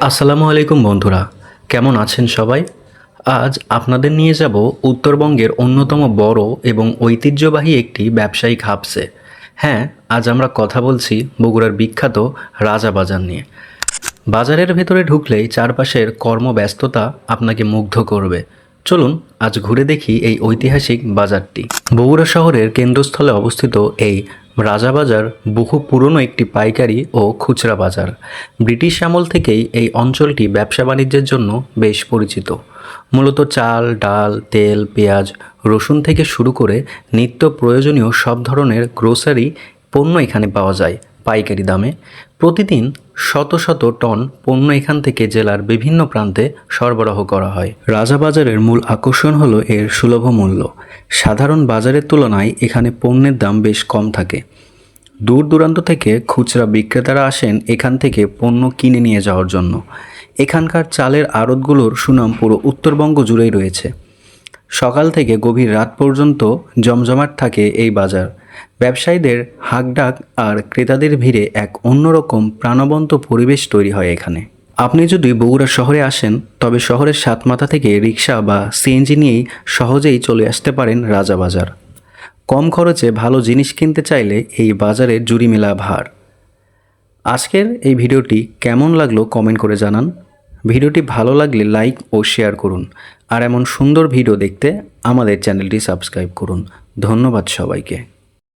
আসসালামু আলাইকুম বন্ধুরা, কেমন আছেন সবাই? আজ আপনাদের নিয়ে যাব উত্তরবঙ্গের অন্যতম বড় এবং ঐতিহ্যবাহী একটি ব্যবসায়িক হাবসে। হ্যাঁ, আজ আমরা কথা বলছি বগুড়ার বিখ্যাত রাজাবাজার নিয়ে। বাজারের ভেতরে ঢুকলেই চারপাশের কর্মব্যস্ততা আপনাকে মুগ্ধ করবে। চলুন আজ ঘুরে দেখি এই ঐতিহাসিক বাজারটি। বগুড়া শহরের কেন্দ্রস্থলে অবস্থিত এই রাজাবাজার বহু পুরনো একটি পাইকারি ও খুচরা বাজার। ব্রিটিশ আমল থেকেই এই অঞ্চলটি ব্যবসা বাণিজ্যের জন্য বেশ পরিচিত। মূলত চাল, ডাল, তেল, পেঁয়াজ, রসুন থেকে শুরু করে নিত্য প্রয়োজনীয় সব ধরনের গ্রোসারি পণ্য এখানে পাওয়া যায় পাইকারি দামে। প্রতিদিন শত শত টন পণ্য এখান থেকে জেলার বিভিন্ন প্রান্তে সরবরাহ করা হয়। রাজাবাজারের মূল আকর্ষণ হলো এর সুলভ মূল্য। সাধারণ বাজারের তুলনায় এখানে পণ্যের দাম বেশ কম থাকে। দূর দূরান্ত থেকে খুচরা বিক্রেতারা আসেন এখান থেকে পণ্য কিনে নিয়ে যাওয়ার জন্য। এখানকার চালের আড়তগুলোর সুনাম পুরো উত্তরবঙ্গ জুড়েই রয়েছে। সকাল থেকে গভীর রাত পর্যন্ত জমজমাট থাকে এই বাজার। ব্যবসায়ীদের হাঁকডাক আর ক্রেতাদের ভিড়ে এক অন্যরকম প্রাণবন্ত পরিবেশ তৈরি হয় এখানে। আপনি যদি বগুড়া শহরে আসেন তবে শহরের সাতমাথা থেকে রিক্সা বা সিএনজি নিয়েই সহজেই চলে আসতে পারেন রাজাবাজার। কম খরচে ভালো জিনিস কিনতে চাইলে এই বাজারে জুড়ি মেলা ভার। আজকের এই ভিডিওটি কেমন লাগলো কমেন্ট করে জানান। ভিডিওটি ভালো লাগলে লাইক ও শেয়ার করুন। আর এমন সুন্দর ভিডিও দেখতে আমাদের চ্যানেলটি সাবস্ক্রাইব করুন। ধন্যবাদ সবাইকে।